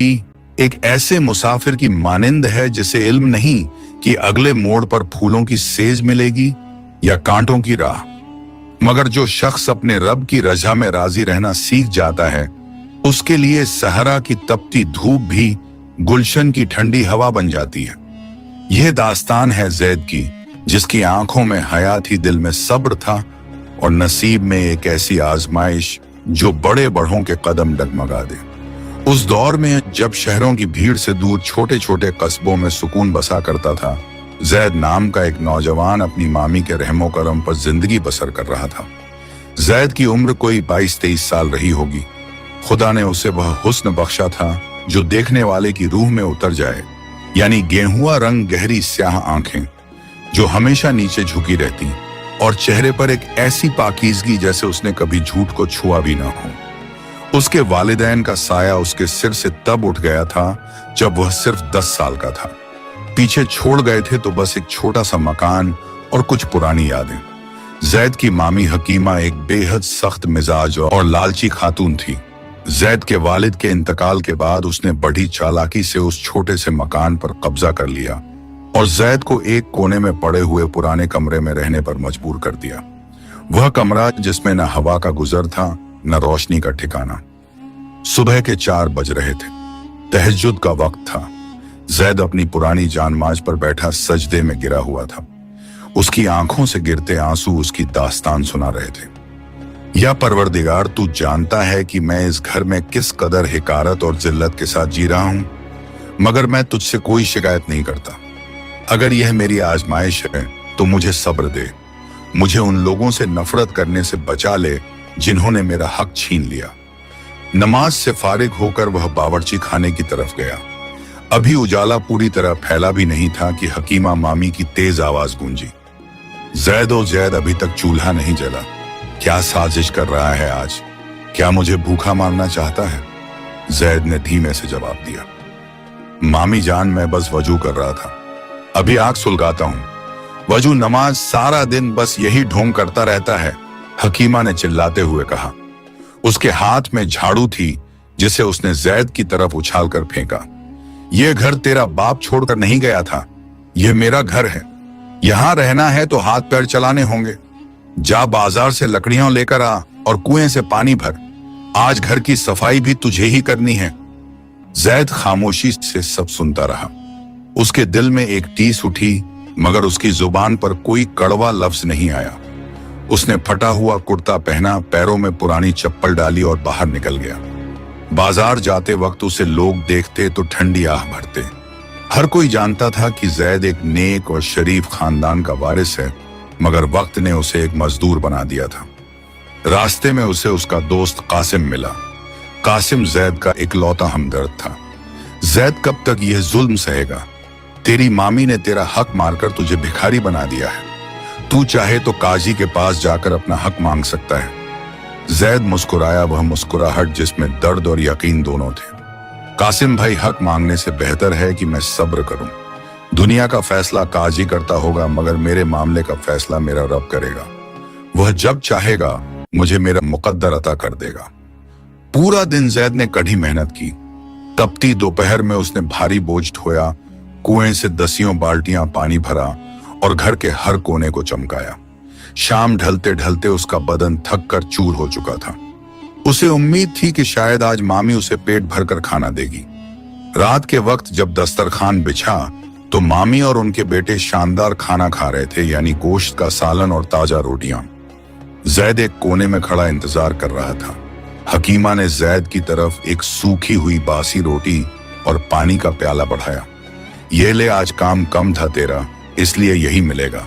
एक ऐसे मुसाफिर की मानिंद है जिसे इल्म नहीं कि अगले मोड़ पर फूलों की सेज मिलेगी या कांटों की राह, मगर जो शख्स अपने रब की रजा में राजी रहना सीख जाता है, उसके लिए सहरा की तपती धूप भी गुलशन की ठंडी हवा बन जाती है। यह दास्तान है ज़ैद की, जिसकी आंखों में हया थी, दिल में सब्र था और नसीब में एक ऐसी आजमाइश जो बड़े बड़ों के कदम डगमगा दे। उस दौर में जब शहरों की भीड़ से दूर छोटे छोटे कस्बों में सुकून बसा करता था, ज़ैद नाम का एक नौजवान अपनी मामी के रहमो करम पर जिंदगी बसर कर रहा था। ज़ैद की उम्र कोई 22-23 साल रही होगी। खुदा ने उसे वह हुस्न बख्शा था जो देखने वाले की रूह में उतर जाए, यानी गेहुआ रंग, गहरी स्याह आंखें जो हमेशा नीचे झुकी रहती और चेहरे पर एक ऐसी पाकीज़गी जैसे उसने कभी झूठ को छुआ भी ना हो। उसके वालिदैन का साया उसके सिर से तब उठ गया था जब वह सिर्फ 10 साल का था। पीछे छोड़ गए थे तो बस एक छोटा सा मकान और कुछ पुरानी यादें। ज़ैद की मामी हकीमा एक बेहद सख्त मिजाज और लालची खातून थी। ज़ैद के वालिद के इंतकाल के बाद उसने बड़ी चालाकी से उस छोटे से मकान पर कब्जा कर लिया और ज़ैद को एक कोने में पड़े हुए पुराने कमरे में रहने पर मजबूर कर दिया। वह कमरा जिसमें न हवा का गुजर था न रोशनी का ठिकाना। सुबह के 4 बज रहे थे, तहज्जुद का वक्त था। ज़ैद अपनी पुरानी जानमाज पर बैठा सजदे में गिरा हुआ था। उसकी आंखों से गिरते आंसू उसकी दास्तान सुना रहे थे। या परवरदिगार, तू जानता है कि मैं इस घर में किस कदर हिकारत और जिल्लत के साथ जी रहा हूं, मगर मैं तुझसे कोई शिकायत नहीं करता। अगर यह मेरी आजमाइश है तो मुझे सब्र दे, मुझे उन लोगों से नफरत करने से बचा ले जिन्होंने मेरा हक छीन लिया। नमाज से फारिग होकर वह बावर्ची खाने की तरफ गया। अभी उजाला पूरी तरह फैला भी नहीं था कि हकीमा मामी की तेज आवाज गूंजी। ज़ैद अभी तक चूल्हा नहीं जला। क्या साजिश कर रहा है आज? क्या मुझे भूखा मारना चाहता है? ज़ैद ने धीमे से जवाब दिया। मामी जान, मैं बस वजू कर रहा था, अभी आग सुलगाता हूं। वजू, नमाज, सारा दिन बस यही ढोंग करता रहता है, हकीमा ने चिल्लाते हुए कहा। उसके हाथ में झाड़ू थी जिसे उसने ज़ैद की तरफ उछाल कर फेंका। यह घर तेरा बाप छोड़कर नहीं गया था, यह मेरा घर है। यहां रहना है तो हाथ पैर चलाने होंगे। जा बाजार से लकड़ियां लेकर आ और कुएं से पानी भर। आज घर की सफाई भी तुझे ही करनी है। ज़ैद खामोशी से सब सुनता रहा। उसके दिल में एक टीस उठी, मगर उसकी जुबान पर कोई कड़वा लफ्ज नहीं आया। उसने फटा हुआ कुर्ता पहना, पैरों में पुरानी चप्पल डाली और बाहर निकल गया। बाजार जाते वक्त उसे लोग देखते तो ठंडी आह भरते। हर कोई जानता था कि ज़ैद एक नेक और शरीफ खानदान का वारिस है, मगर वक्त ने उसे एक मजदूर बना दिया था। रास्ते में उसे उसका दोस्त कासिम मिला। कासिम ज़ैद का इकलौता हमदर्द था। ज़ैद कब तक यह जुल्म सहेगा? तेरी मामी ने तेरा हक मारकर तुझे भिखारी बना दिया है। तू चाहे तो काजी के पास जाकर अपना हक मांग सकता है। ज़ैद मुस्कुराया, वह मुस्कुराहट जिसमें दर्द और यकीन दोनों थे। कासिम भाई, हक मांगने से बेहतर है कि मैं सब्र करूं। दुनिया का फैसला काजी करता होगा, मगर मेरे मामले का फैसला मेरा रब करेगा। वह जब चाहेगा मुझे मेरा मुकद्दर अता कर देगा। पूरा दिन ज़ैद ने कड़ी मेहनत की। तपती दोपहर में उसने भारी बोझ ढोया, कुएं से 10 बाल्टियां पानी भरा और घर के हर कोने को चमकाया। शाम ढलते ढलते उसका बदन थक कर चूर हो चुका था। उसे उम्मीद थी कि शायद आज मामी उसे पेट भरकर खाना देगी। रात के वक्त जब दस्तरखान बिछा तो मामी और उनके बेटे शानदार खाना खा रहे थे, यानी गोश्त का सालन और ताजा रोटियां। ज़ैद एक कोने में खड़ा इंतजार कर रहा था। हकीमा ने ज़ैद की तरफ एक सूखी हुई बासी रोटी और पानी का प्याला बढ़ाया। ये ले, आज काम कम था तेरा, इसलिए यही मिलेगा।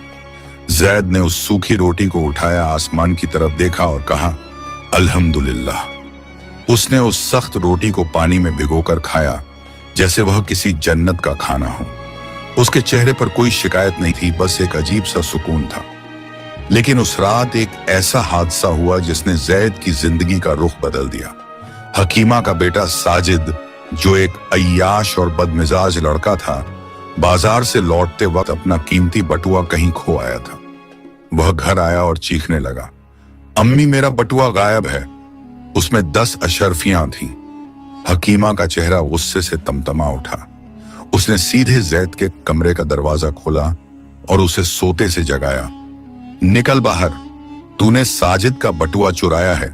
ज़ैद ने उस सूखी रोटी को उठाया, आसमान की तरफ देखा और कहा, अल्हम्दुलिल्लाह। उसने उस सख्त रोटी को पानी में भिगोकर खाया जैसे वह किसी जन्नत का खाना हो। उसके चेहरे पर कोई शिकायत नहीं थी, बस एक अजीब सा सुकून था। लेकिन उस रात एक ऐसा हादसा हुआ जिसने ज़ैद की जिंदगी का रुख बदल दिया। हकीमा का बेटा साजिद, जो एक अय्याश और बदमिजाज लड़का था, बाजार से लौटते वक्त अपना कीमती बटुआ कहीं खो आया था। वह घर आया और चीखने लगा, अम्मी, मेरा बटुआ गायब है। उसमें 10 अशरफियां थीं। हकीमा का चेहरा गुस्से से तमतमा उठा। उसने सीधे जैद के कमरे का दरवाजा खोला और उसे सोते से जगाया। निकल बाहर, तूने साजिद का बटुआ चुराया है।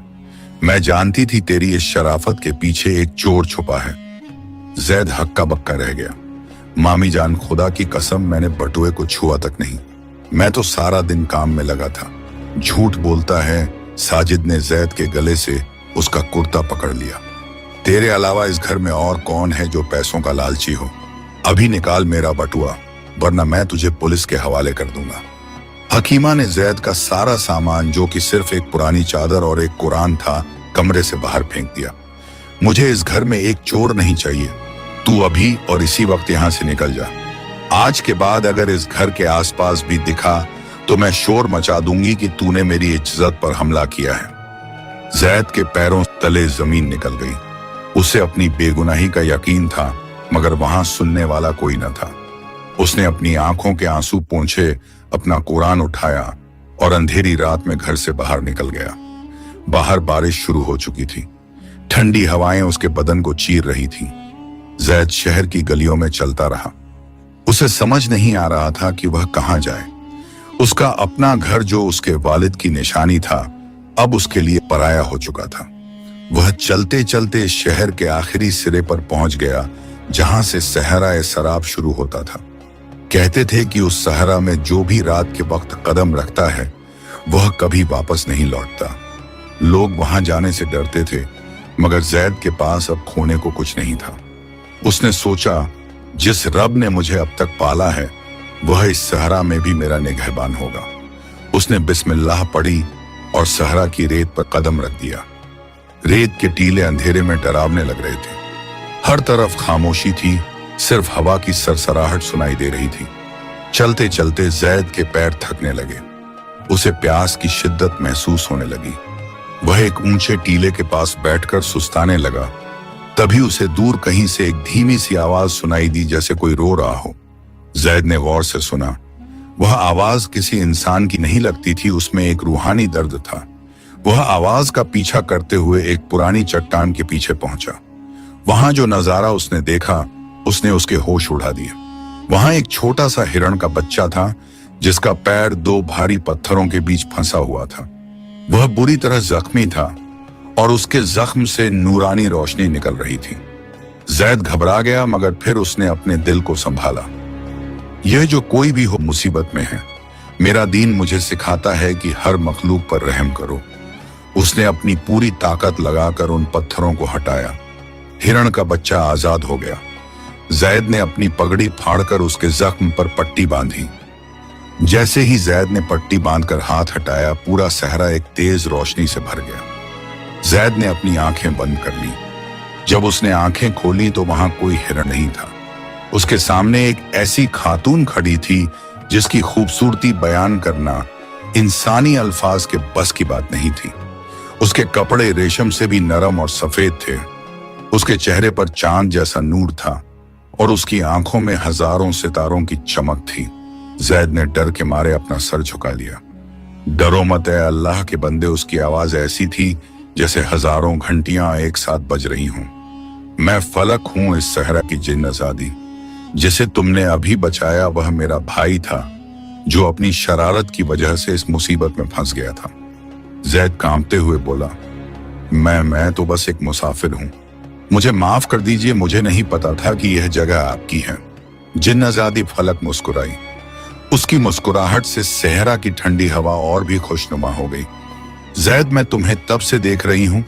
मैं जानती थी तेरी इस शराफत के पीछे एक चोर छुपा है। जैद हक्का बक्का रह गया। मामी जान, खुदा की कसम मैंने बटुए को छुआ तक नहीं। मैं तो सारा दिन काम में लगा था। झूठ बोलता है। साजिद ने जैद के गले से उसका कुर्ता पकड़ लिया। तेरे अलावा इस घर में और कौन है जो पैसों का लालची हो? अभी निकाल मेरा बटुआ, वरना मैं तुझे पुलिस के हवाले कर दूंगा। हकीमा ने जैद का सारा सामान, जो कि सिर्फ एक पुरानी चादर और एक कुरान था, कमरे से बाहर फेंक दिया। मुझे इस घर में एक चोर नहीं चाहिए। तू अभी और इसी वक्त यहाँ से निकल जा। आज के बाद अगर इस घर के आसपास भी दिखा तो मैं शोर मचा दूंगी कि तूने मेरी इज्जत पर हमला किया है। जैद के पैरों तले जमीन निकल गई। उसे अपनी बेगुनाही का यकीन था, मगर वहां सुनने वाला कोई न था। उसने अपनी आंखों के आंसू पोंछे, अपना कुरान उठाया और अंधेरी रात में घर से बाहर निकल गया। बाहर बारिश शुरू हो चुकी थी। ठंडी हवाएं उसके बदन को चीर रही थीं। जैद शहर की गलियों में चलता रहा। उसे समझ नहीं आ रहा था कि वह कहां जाए। उसका अपना घर, जो उसके वालिद की निशानी था, अब उसके लिए पराया हो चुका था। वह चलते चलते शहर के आखिरी सिरे पर पहुंच गया, जहां से सहरा सराब शुरू होता था। कहते थे कि उस सहरा में जो भी रात के वक्त कदम रखता है वह कभी वापस नहीं लौटता। लोग वहां जाने से डरते थे, मगर जैद के पास अब खोने को कुछ नहीं था। उसने सोचा, जिस रब ने मुझे अब तक पाला है वह इस सहरा में भी मेरा निगहबान होगा। उसने बिस्मिल्लाह पढ़ी और सहरा की रेत पर कदम रख दिया। रेत के टीले अंधेरे में डरावने लग रहे थे। हर तरफ खामोशी थी, सिर्फ हवा की सरसराहट सुनाई दे रही थी। चलते चलते जैद के पैर थकने लगे। उसे प्यास की शिद्दत महसूस होने लगी। वह एक ऊंचे टीले के पास बैठकर सुस्ताने लगा। तभी उसे दूर कहीं से एक धीमी सी आवाज सुनाई दी, जैसे कोई रो रहा हो। जैद ने गौर से सुना। वह आवाज किसी इंसान की नहीं लगती थी, उसमें एक रूहानी दर्द था। वह आवाज का पीछा करते हुए एक पुरानी चट्टान के पीछे पहुंचा। वहां जो नजारा उसने देखा, उसने उसके होश उड़ा दिए। वहां एक छोटा सा हिरण का बच्चा था, जिसका पैर दो भारी पत्थरों के बीच फंसा हुआ था। वह बुरी तरह जख्मी था और उसके जख्म से नूरानी रोशनी निकल रही थी। जैद घबरा गया, मगर फिर उसने अपने दिल को संभाला। यह जो कोई भी हो मुसीबत में है, मेरा दीन मुझे सिखाता है कि हर मखलूक पर रहम करो। उसने अपनी पूरी ताकत लगाकर उन पत्थरों को हटाया। हिरण का बच्चा आजाद हो गया। जैद ने अपनी पगड़ी फाड़कर उसके जख्म पर पट्टी बांधी। जैसे ही जैद ने पट्टी बांधकर हाथ हटाया, पूरा सहरा एक तेज रोशनी से भर गया। जैद ने अपनी आंखें बंद कर ली। जब उसने आंखें खोली तो वहां कोई हिरण नहीं था। उसके सामने एक ऐसी खातून खड़ी थी जिसकी खूबसूरती बयान करना इंसानी अल्फाज के बस की बात नहीं थी। उसके कपड़े रेशम से भी नरम और सफेद थे। उसके चेहरे पर चांद जैसा नूर था और उसकी आंखों में हजारों सितारों की चमक थी। जैद ने डर के मारे अपना सर झुका लिया। डरो मत ऐ अल्लाह के बंदे, उसकी आवाज ऐसी थी जैसे हजारों घंटियां एक साथ बज रही हों। मैं फलक हूं इस सहरा की जिन्नजादी। जिसे तुमने अभी बचाया वह मेरा भाई था, जो अपनी शरारत की वजह से इस मुसीबत में फंस गया था। जैद कांपते हुए बोला, मैं तो बस एक मुसाफिर हूं। मुझे माफ कर दीजिए, मुझे नहीं पता था कि यह जगह आपकी है। जिन्नजादी फलक मुस्कुराई। उसकी मुस्कुराहट से सहरा की ठंडी हवा और भी खुशनुमा हो गई। जैद, मैं तुम्हें तब से देख रही हूं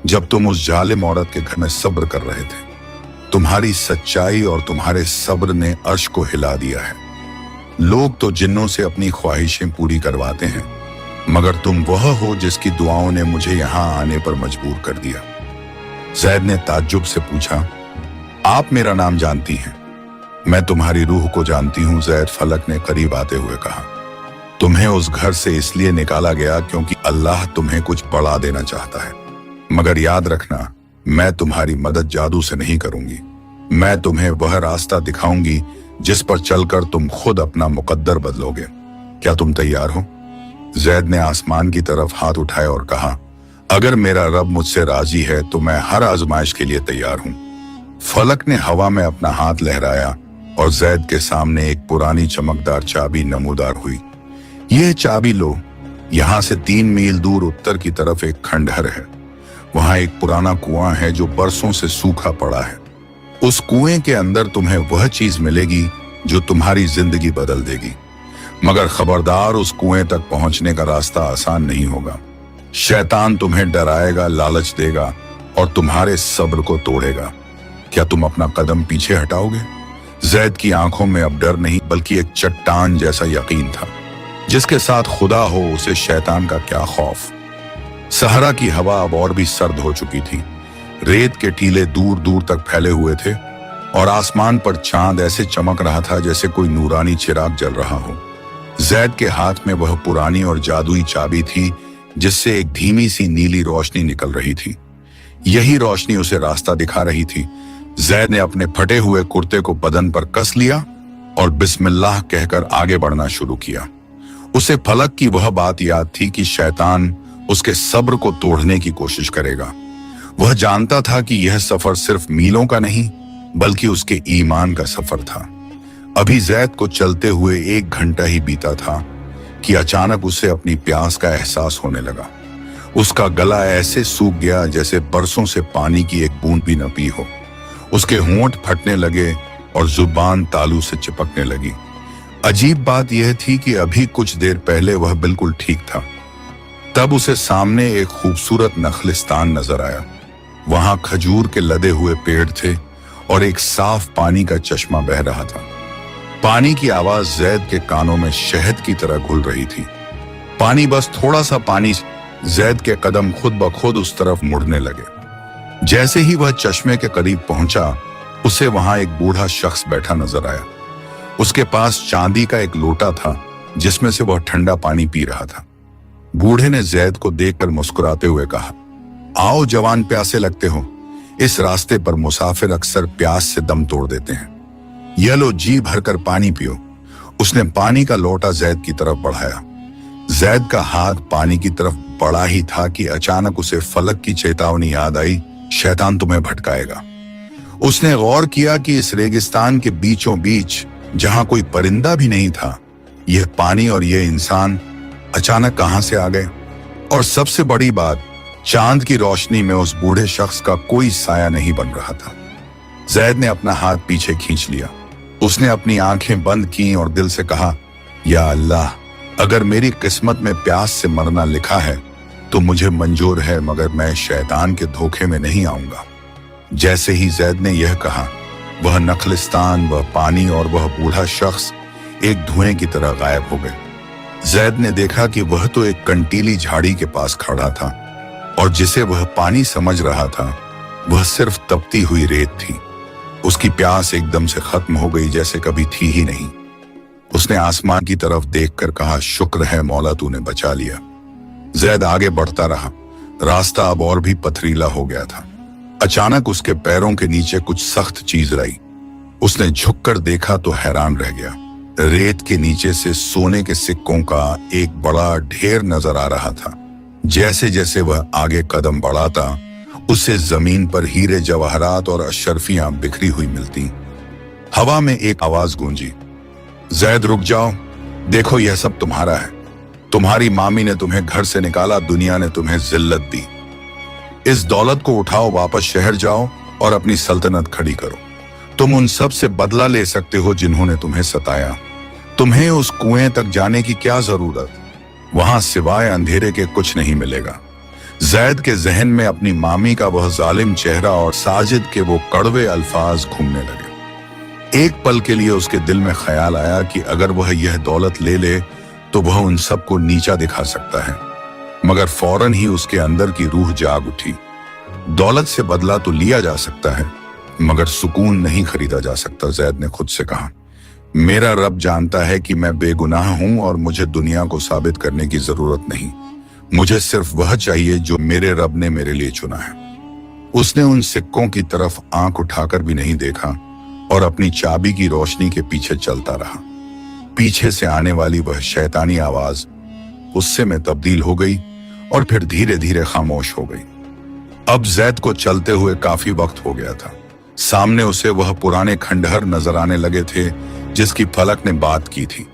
जब तुम उस जालिम औरत के घर में सब्र कर रहे थे। तुम्हारी सच्चाई और तुम्हारे सब्र ने अर्श को हिला दिया है। लोग तो जिन्नों से अपनी ख्वाहिशें पूरी करवाते हैं, मगर तुम वह हो जिसकी दुआओं ने मुझे यहां आने पर मजबूर कर दिया। जैद ने ताज्जुब से पूछा, आप मेरा नाम जानती हैं? मैं तुम्हारी रूह को जानती हूं, जैद, फलक ने करीब आते हुए कहा। तुम्हें उस घर से इसलिए निकाला गया क्योंकि अल्लाह तुम्हें कुछ बढ़ा देना चाहता है। मगर याद रखना, मैं तुम्हारी मदद जादू से नहीं करूंगी। मैं तुम्हें वह रास्ता दिखाऊंगी जिस पर चलकर तुम खुद अपना मुकद्दर बदलोगे। क्या तुम तैयार हो? जैद ने आसमान की तरफ हाथ उठाए और कहा, अगर मेरा रब मुझसे राजी है तो मैं हर आजमाइश के लिए तैयार हूं। फलक ने हवा में अपना हाथ लहराया और जैद के सामने एक पुरानी चमकदार चाबी नमूदार हुई। यह चाबी लो, यहां से 3 मील दूर उत्तर की तरफ एक खंडहर है। वहां एक पुराना कुआं है जो बरसों से सूखा पड़ा है। उस कुएं के अंदर तुम्हें वह चीज मिलेगी जो तुम्हारी जिंदगी बदल देगी। मगर खबरदार, उस कुएं तक पहुंचने का रास्ता आसान नहीं होगा। शैतान तुम्हें डराएगा, लालच देगा और तुम्हारे सब्र को तोड़ेगा। क्या तुम अपना कदम पीछे हटाओगे? जैद की आंखों में अब डर नहीं बल्कि एक चट्टान जैसा यकीन था। जिसके साथ खुदा हो उसे शैतान का क्या खौफ। सहरा की हवा अब और भी सर्द हो चुकी थी। रेत के टीले दूर दूर तक फैले हुए थे और आसमान पर चांद ऐसे चमक रहा था जैसे कोई नूरानी चिराग जल रहा हो। जैद के हाथ में वह पुरानी और जादुई चाबी थी जिससे एक धीमी सी नीली रोशनी निकल रही थी। यही रोशनी उसे रास्ता दिखा रही थी। जैद ने अपने फटे हुए कुर्ते को बदन पर कस लिया और बिस्मिल्लाह कहकर आगे बढ़ना शुरू किया। उसे फलक की वह बात याद थी कि शैतान उसके सब्र को तोड़ने की कोशिश करेगा। वह जानता था कि यह सफर सिर्फ मीलों का नहीं बल्कि उसके ईमान का सफर था। अभी जैद को चलते हुए 1 घंटा ही बीता था कि अचानक उसे अपनी प्यास का एहसास होने लगा। उसका गला ऐसे सूख गया जैसे बरसों से पानी की एक बूंद भी न पी हो। उसके होंठ फटने लगे और जुबान तालू से चिपकने लगी। अजीब बात यह थी कि अभी कुछ देर पहले वह बिल्कुल ठीक था। तब उसे सामने एक खूबसूरत नखलिस्तान नजर आया। वहां खजूर के लदे हुए पेड़ थे और एक साफ पानी का चश्मा बह रहा था। पानी की आवाज जैद के कानों में शहद की तरह घुल रही थी। पानी, बस थोड़ा सा पानी। जैद के कदम खुद ब खुद उस तरफ मुड़ने लगे। जैसे ही वह चश्मे के करीब पहुंचा, उसे वहां एक बूढ़ा शख्स बैठा नजर आया। उसके पास चांदी का एक लोटा था जिसमें से वह ठंडा पानी पी रहा था। बूढ़े ने जैद को देखकर मुस्कुराते हुए कहा, आओ जवान, प्यासे लगते हो। इस रास्ते पर मुसाफिर अक्सर प्यास से दम तोड़ देते हैं। यह लो, जी भरकर पानी पियो। उसने पानी का लोटा जैद की तरफ बढ़ाया। जैद का हाथ पानी की तरफ बढ़ा ही था कि अचानक उसे फलक की चेतावनी याद आई, शैतान तुम्हें भटकाएगा। उसने गौर किया कि इस रेगिस्तान के बीचों बीच, जहां कोई परिंदा भी नहीं था, यह पानी और यह इंसान अचानक कहां से आ गए। और सबसे बड़ी बात, चांद की रोशनी में उस बूढ़े शख्स का कोई साया नहीं बन रहा था। जैद ने अपना हाथ पीछे खींच लिया। उसने अपनी आंखें बंद की और दिल से कहा, या अल्लाह, अगर मेरी किस्मत में प्यास से मरना लिखा है तो मुझे मंजूर है, मगर मैं शैतान के धोखे में नहीं आऊंगा। जैसे ही जैद ने यह कहा, वह नखलिस्तान, वह पानी और वह बूढ़ा शख्स एक धुएं की तरह गायब हो गए। जैद ने देखा कि वह तो एक कंटीली झाड़ी के पास खड़ा था और जिसे वह पानी समझ रहा था वह सिर्फ तपती हुई रेत थी। उसकी प्यास एकदम से खत्म हो गई जैसे कभी थी ही नहीं। उसने आसमान की तरफ देखकर कहा, शुक्र है मौला, तूने बचा लिया। जैद आगे बढ़ता रहा। रास्ता अब और भी पथरीला हो गया था। अचानक उसके पैरों के नीचे कुछ सख्त चीज रही। उसने झुककर देखा तो हैरान रह गया। रेत के नीचे से सोने के सिक्कों का एक बड़ा ढेर नजर आ रहा था। जैसे जैसे वह आगे कदम बढ़ाता, उसे जमीन पर हीरे जवाहरात और अशरफियां बिखरी हुई मिलती। हवा में एक आवाज गूंजी, जैद रुक जाओ, देखो यह सब तुम्हारा है। तुम्हारी मामी ने तुम्हें घर से निकाला, दुनिया ने तुम्हें जिल्लत दी। इस दौलत को उठाओ, वापस शहर जाओ और अपनी सल्तनत खड़ी करो। तुम उन सब से बदला ले सकते हो जिन्होंने तुम्हें सताया। तुम्हें उस कुएं तक जाने की क्या जरूरत? वहां सिवाय अंधेरे के कुछ नहीं मिलेगा। जैद के जहन में अपनी मामी का वह जालिम चेहरा और साजिद के वो कड़वे अल्फाज घूमने लगे। एक पल के लिए उसके दिल में ख्याल आया कि अगर वह यह दौलत ले ले तो वह उन सबको नीचा दिखा सकता है, मगर फौरन ही उसके अंदर की रूह जाग उठी। दौलत से बदला तो लिया जा सकता है, मगर सुकून नहीं खरीदा जा सकता। जैद ने खुद से कहा, मेरा रब जानता है कि मैं बेगुनाह हूं और मुझे दुनिया को साबित करने की जरूरत नहीं। मुझे सिर्फ वह चाहिए जो मेरे रब ने मेरे लिए चुना है। उसने उन सिक्कों की तरफ आंख उठाकर भी नहीं देखा और अपनी चाबी की रोशनी के पीछे चलता रहा। पीछे से आने वाली वह शैतानी आवाज गुस्से में तब्दील हो गई और फिर धीरे धीरे खामोश हो गई। अब जैद को चलते हुए काफी वक्त हो गया था। सामने उसे वह पुराने खंडहर नजर आने लगे थे जिसकी फलक ने बात की थी,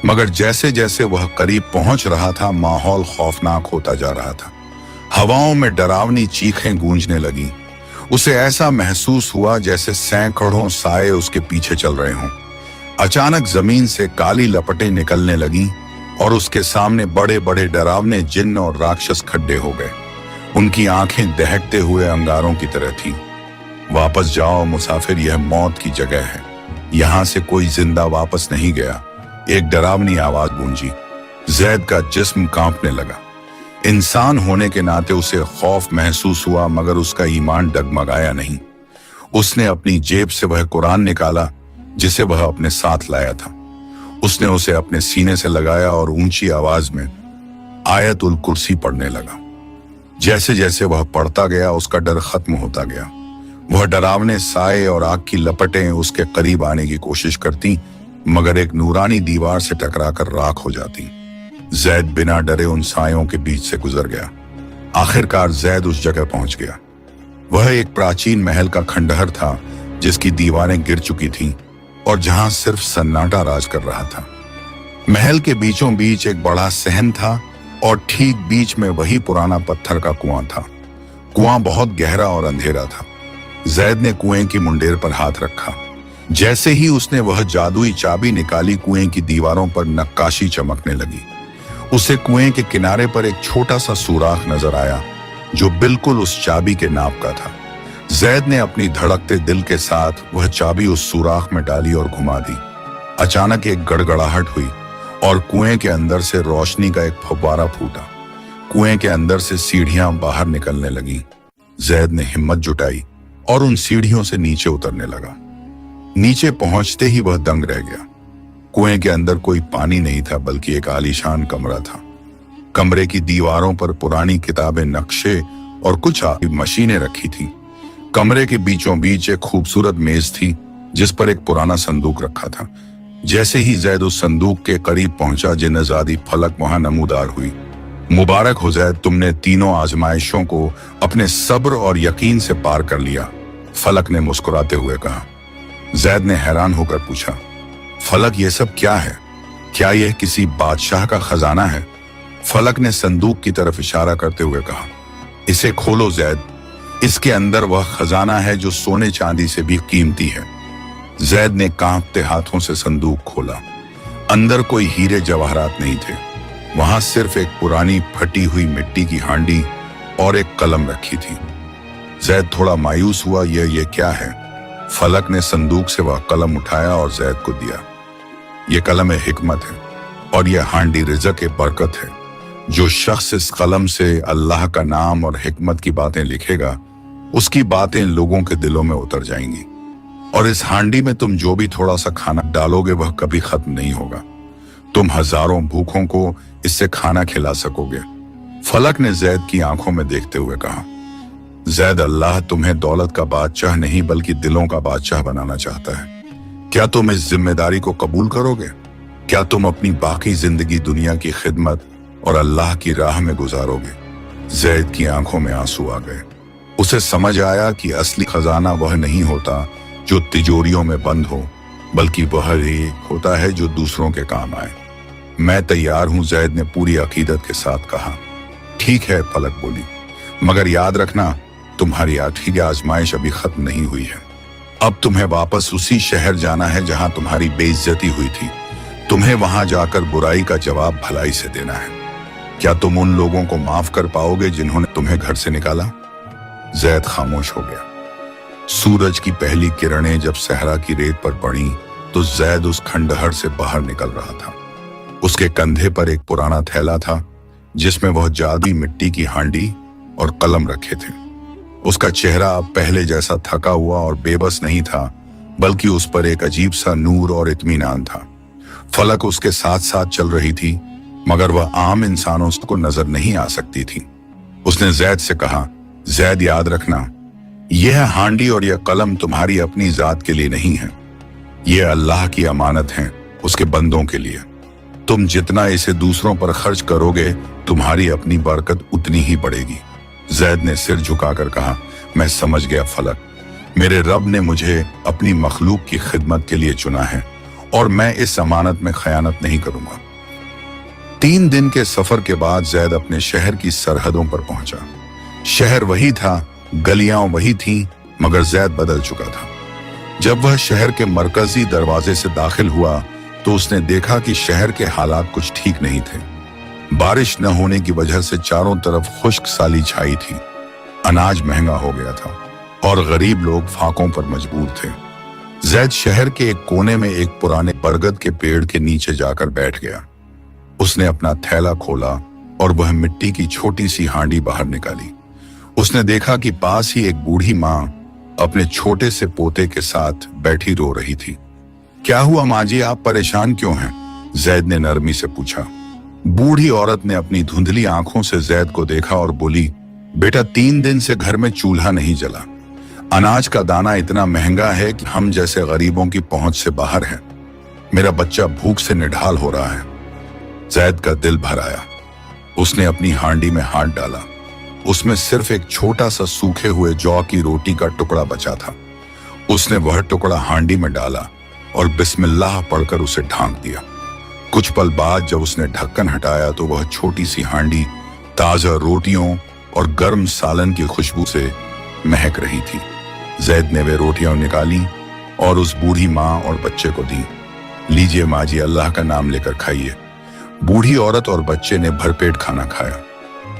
मगर जैसे जैसे वह करीब पहुंच रहा था माहौल खौफनाक होता जा रहा था। हवाओं में डरावनी चीखें गूंजने लगी। उसे ऐसा महसूस हुआ जैसे सैकड़ों साए उसके पीछे चल रहे हों। अचानक जमीन से काली लपटें निकलने लगी और उसके सामने बड़े बड़े डरावने जिन्न और राक्षस खड्डे हो गए। उनकी आंखें दहकते हुए अंगारों की तरह थीं। वापस जाओ मुसाफिर, यह मौत की जगह है, यहां से कोई जिंदा वापस नहीं गया, एक डरावनी आवाज गूंजी। जैद का जिस्म कांपने लगा। इंसान होने के नाते उसे खौफ महसूस हुआ, मगर उसका ईमान डगमगाया नहीं। उसने अपनी जेब से वह कुरान निकाला जिसे वह अपने साथ लाया था। उसने उसे अपने सीने से लगाया और ऊंची आवाज में आयतुल कुर्सी पढ़ने लगा। जैसे जैसे वह पढ़ता गया उसका डर खत्म होता गया। वह डरावने साए और आग की लपटें उसके करीब आने की कोशिश करती, मगर एक नूरानी दीवार से टकराकर राख हो जाती। जैद बिना डरे उन सायों के बीच से गुजर गया। आखिरकार जैद उस जगह पहुंच गया। वह एक प्राचीन महल का खंडहर था जिसकी दीवारें गिर चुकी थीं और जहां सिर्फ सन्नाटा राज कर रहा था। महल के बीचों बीच एक बड़ा सहन था और ठीक बीच में वही पुराना पत्थर का कुआं था। कुआं बहुत गहरा और अंधेरा था। जैद ने कुएं की मुंडेर पर हाथ रखा। जैसे ही उसने वह जादुई चाबी निकाली, कुएं की दीवारों पर नक्काशी चमकने लगी। उसे कुएं के किनारे पर एक छोटा सा सुराख नजर आया जो बिल्कुल उस चाबी के नाप का था। जैद ने अपनी धड़कते दिल के साथ वह चाबी उस सुराख में डाली और घुमा दी। अचानक एक गड़गड़ाहट हुई और कुएं के अंदर से रोशनी का एक फव्वारा फूटा। कुएं के अंदर से सीढ़ियां बाहर निकलने लगीं। जैद ने हिम्मत जुटाई और उन सीढ़ियों से नीचे उतरने लगा। नीचे पहुंचते ही वह दंग रह गया। कुएं के अंदर कोई पानी नहीं था, बल्कि एक आलीशान कमरा था। कमरे की दीवारों पर पुरानी किताबें, नक्शे और कुछ मशीनें रखी थीं। कमरे के बीचों बीच एक खूबसूरत मेज थी जिस पर एक पुराना संदूक रखा था। जैसे ही जैद उस संदूक के करीब पहुंचा, जिन्नजादी फलक वहां नमूदार हुई। मुबारक हो जैद, तुमने तीनों आजमाइशों को अपने सब्र और यकीन से पार कर लिया, फलक ने मुस्कुराते हुए कहा। जैद ने हैरान होकर पूछा, फलक ये सब क्या है? क्या यह किसी बादशाह का खजाना है? फलक ने संदूक की तरफ इशारा करते हुए कहा, इसे खोलो जैद, इसके अंदर वह खजाना है जो सोने चांदी से भी कीमती है। जैद ने कांपते हाथों से संदूक खोला। अंदर कोई हीरे जवाहरात नहीं थे। वहां सिर्फ एक पुरानी फटी हुई मिट्टी की हांडी और एक कलम रखी थी। जैद थोड़ा मायूस हुआ, ये क्या है? फलक ने संदूक से वह कलम उठाया और जैद को दिया। यह कलम हिकमत है और यह हांडी रिज़्क़ बरकत है। जो शख्स इस कलम से अल्लाह का नाम और हिकमत की बातें लिखेगा, उसकी बातें लोगों के दिलों में उतर जाएंगी। और इस हांडी में तुम जो भी थोड़ा सा खाना डालोगे वह कभी खत्म नहीं होगा। तुम हजारों भूखों को इससे खाना खिला सकोगे। फलक ने जैद की आंखों में देखते हुए कहा, जैद, अल्लाह तुम्हें दौलत का बादशाह नहीं बल्कि दिलों का बादशाह बनाना चाहता है। क्या तुम इस जिम्मेदारी को कबूल करोगे? क्या तुम अपनी बाकी जिंदगी दुनिया की खिदमत और अल्लाह की राह में गुजारोगे? जैद की आंखों में आंसू आ गए। उसे समझ आया कि असली खजाना वह नहीं होता जो तिजोरियों में बंद हो, बल्कि वह एक होता है जो दूसरों के काम आए। मैं तैयार हूं, जैद ने पूरी अकीदत के साथ कहा। ठीक है, फलक बोली, मगर याद रखना तुम्हारी आखिरी आजमाइश अभी खत्म नहीं हुई है। अब तुम्हें वापस उसी शहर जाना है जहां तुम्हारी बेइज्जती हुई थी। तुम्हें वहां जाकर बुराई का जवाब भलाई से देना है। क्या तुम उन लोगों को माफ कर पाओगे जिन्होंने तुम्हें घर से निकाला? जैद खामोश हो गया। सूरज की पहली किरणें जब सहरा की रेत पर पड़ी तो जैद उस खंडहर से बाहर निकल रहा था। उसके कंधे पर एक पुराना थैला था जिसमें वह जादुई मिट्टी की हांडी और कलम रखे थे। उसका चेहरा अब पहले जैसा थका हुआ और बेबस नहीं था, बल्कि उस पर एक अजीब सा नूर और इत्मीनान था। फलक उसके साथ साथ चल रही थी, मगर वह आम इंसानों को नजर नहीं आ सकती थी। उसने जैद से कहा, जैद, याद रखना, यह हांडी और यह कलम तुम्हारी अपनी जात के लिए नहीं है। यह अल्लाह की अमानत है, उसके बंदों के लिए। तुम जितना इसे दूसरों पर खर्च करोगे तुम्हारी अपनी बरकत उतनी ही बढ़ेगी। जैद ने सिर झुकाकर कहा, मैं समझ गया फलक, मेरे रब ने मुझे अपनी मखलूक की खिदमत के लिए चुना है और मैं इस अमानत में खयानत नहीं करूंगा। 3 दिन के सफर के बाद जैद अपने शहर की सरहदों पर पहुंचा। शहर वही था, गलियां वही थीं, मगर जैद बदल चुका था। जब वह शहर के मरकजी दरवाजे से दाखिल हुआ तो उसने देखा कि शहर के हालात कुछ ठीक नहीं थे। बारिश न होने की वजह से चारों तरफ खुश्क साली छाई थी। अनाज महंगा हो गया था और गरीब लोग फाकों पर मजबूर थे। जैद शहर के एक कोने में एक पुराने बरगद के पेड़ के नीचे जाकर बैठ गया। उसने अपना थैला खोला और वह मिट्टी की छोटी सी हांडी बाहर निकाली। उसने देखा कि पास ही एक बूढ़ी माँ अपने छोटे से पोते के साथ बैठी रो रही थी। क्या हुआ माँ जी, आप परेशान क्यों हैं? जैद ने नरमी से पूछा। बूढ़ी औरत ने अपनी धुंधली आंखों से जैद को देखा और बोली, बेटा 3 दिन से घर में चूल्हा नहीं जला। अनाज का दाना इतना महंगा है कि हम जैसे गरीबों की पहुंच से बाहर है। मेरा बच्चा भूख से निढाल हो रहा है। जैद का दिल भर आया। उसने अपनी हांडी में हाथ डाला। उसमें सिर्फ एक छोटा सा सूखे हुए जौ की रोटी का टुकड़ा बचा था। उसने वह टुकड़ा हांडी में डाला और बिस्मिल्लाह पढ़कर उसे ढांक दिया। कुछ पल बाद जब उसने ढक्कन हटाया तो वह छोटी सी हांडी ताजा रोटियों और गर्म सालन की खुशबू से महक रही थी। जैद ने वे रोटियां निकाली और उस बूढ़ी माँ और बच्चे को दी। लीजिए माँ जी, अल्लाह का नाम लेकर खाइए। बूढ़ी औरत और बच्चे ने भरपेट खाना खाया।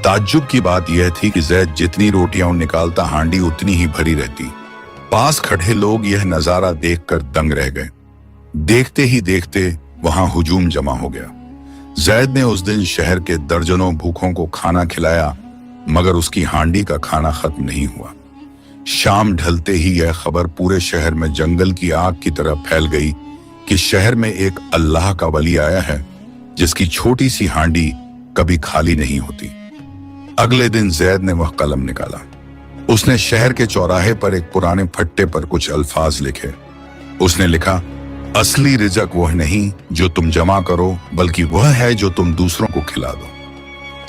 ताज्जुब की बात यह थी कि जैद जितनी रोटियां निकालता हांडी उतनी ही भरी रहती। पास खड़े लोग यह नजारा देखकर दंग रह गए। देखते ही देखते वहां हुजूम जमा हो गया। जैद ने उस दिन शहर के दर्जनों भूखों को खाना खिलाया, मगर उसकी हांडी का खाना खत्म नहीं हुआ। शाम ढलते ही यह खबर पूरे शहर में जंगल की आग की तरह फैल गई कि शहर में एक अल्लाह का वली आया है जिसकी छोटी सी हांडी कभी खाली नहीं होती। अगले दिन जैद ने वह कलम निकाला। उसने शहर के चौराहे पर एक पुराने फट्टे पर कुछ अल्फाज लिखे। उसने लिखा, असली रिज़्क वह नहीं जो तुम जमा करो, बल्कि वह है जो तुम दूसरों को खिला दो।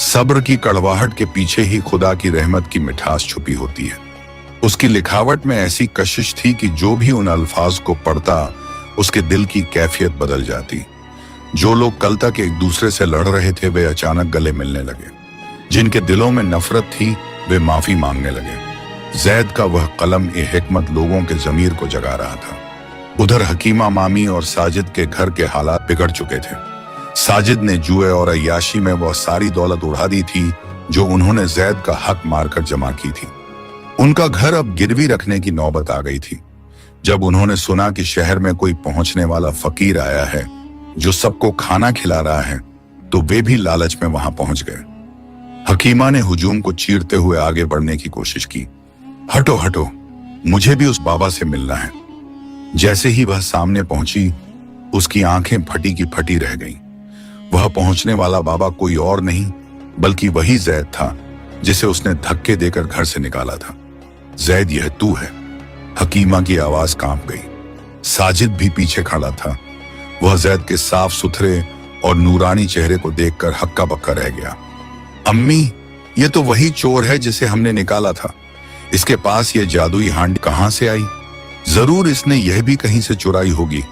सब्र की कड़वाहट के पीछे ही खुदा की रहमत की मिठास छुपी होती है। उसकी लिखावट में ऐसी कशिश थी कि जो भी उन अल्फाज को पढ़ता उसके दिल की कैफियत बदल जाती। जो लोग कल तक एक दूसरे से लड़ रहे थे वे अचानक गले मिलने लगे। जिनके दिलों में नफरत थी वे माफी मांगने लगे। जैद का वह कलम ए हिकमत लोगों के जमीर को जगा रहा था। उधर हकीमा मामी और साजिद के घर के हालात बिगड़ चुके थे। साजिद ने जुए और अय्याशी में वह सारी दौलत उड़ा दी थी जो उन्होंने जैद का हक मारकर जमा की थी। उनका घर अब गिरवी रखने की नौबत आ गई थी। जब उन्होंने सुना कि शहर में कोई पहुंचने वाला फकीर आया है जो सबको खाना खिला रहा है, तो वे भी लालच में वहां पहुंच गए। हकीमा ने हुजूम को चीरते हुए आगे बढ़ने की कोशिश की। हटो हटो, मुझे भी उस बाबा से मिलना है। जैसे ही वह सामने पहुंची, उसकी आंखें फटी की फटी रह गईं। वह पहुंचने वाला बाबा कोई और नहीं बल्कि वही जैद था जिसे उसने धक्के देकर घर से निकाला था। जैद, यह तू है? हकीमा की आवाज कांप गई। साजिद भी पीछे खड़ा था। वह जैद के साफ सुथरे और नूरानी चेहरे को देखकर हक्का बक्का रह गया। अम्मी, ये तो वही चोर है जिसे हमने निकाला था। इसके पास ये जादुई हांडी कहां से आई? जरूर इसने यह भी कहीं से चुराई होगी।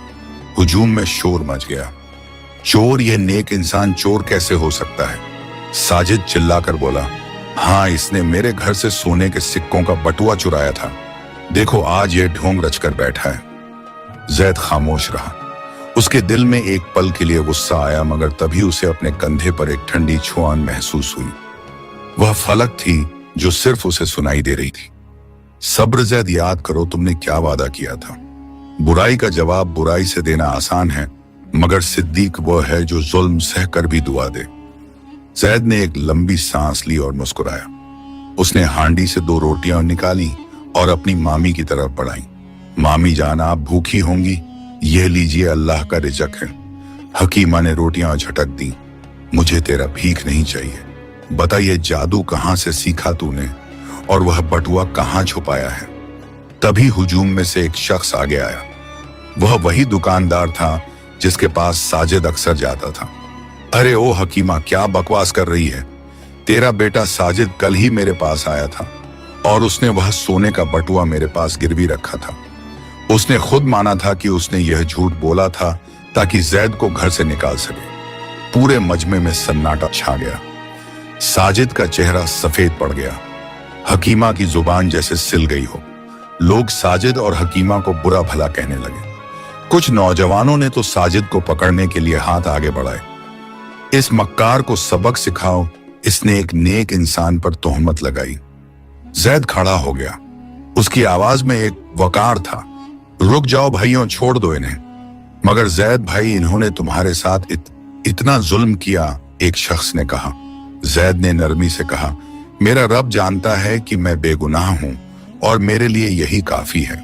हुजूम में शोर मच गया। चोर, यह नेक इंसान चोर कैसे हो सकता है? साजिद चिल्लाकर बोला, हाँ, इसने मेरे घर से सोने के सिक्कों का बटुआ चुराया था। देखो, आज यह ढोंग रचकर बैठा है। जैद खामोश रहा। उसके दिल में एक पल के लिए गुस्सा आया, मगर तभी उसे अपने कंधे पर एक ठंडी छुआन महसूस हुई। वह फलक थी जो सिर्फ उसे सुनाई दे रही थी। सब्र जैद, याद करो तुमने क्या वादा किया था। बुराई का जवाब बुराई से देना आसान है, मगर सिद्दीक वह है जो जुल्म सह कर भी दुआ दे। जैद ने एक लंबी सांस ली और मुस्कुराया। उसने हांडी से 2 रोटियां निकाली और अपनी मामी की तरफ बढ़ाई। मामी जान, आप भूखी होंगी, यह लीजिए, अल्लाह का रिज़्क है। हकीमा ने रोटियां झटक दी। मुझे तेरा भीख नहीं चाहिए। बता, ये जादू कहां से सीखा तूने और वह बटुआ कहां छुपाया है? तभी हुजूम में से एक शख्स आगे आया। वह वही दुकानदार था जिसके पास साजिद अक्सर जाता था। अरे ओ हकीमा, क्या बकवास कर रही है? तेरा बेटा साजिद कल ही मेरे पास आया था और उसने वह सोने का बटुआ मेरे पास गिरवी रखा था। उसने खुद माना था कि उसने यह झूठ बोला था ताकि जैद को घर से निकाल सके। पूरे मजमे में सन्नाटा छा गया। साजिद का चेहरा सफेद पड़ गया। हकीमा की जुबान जैसे सिल गई हो। लोग साजिद और हकीमा को बुरा भला कहने लगे। कुछ नौजवानों ने तो साजिद को पकड़ने के लिए हाथ आगे बढ़ाए। इस मक्कार को सबक सिखाओ, इसने एक नेक इंसान पर तोहमत लगाई। जैद खड़ा हो गया। उसकी आवाज में एक वकार था। रुक जाओ भाइयों, छोड़ दो इन्हें। मगर जैद भाई, इन्होंने तुम्हारे साथ इतना जुल्म किया, एक शख्स ने कहा। जैद ने नरमी से कहा, मेरा रब जानता है कि मैं बेगुनाह हूं और मेरे लिए यही काफी है।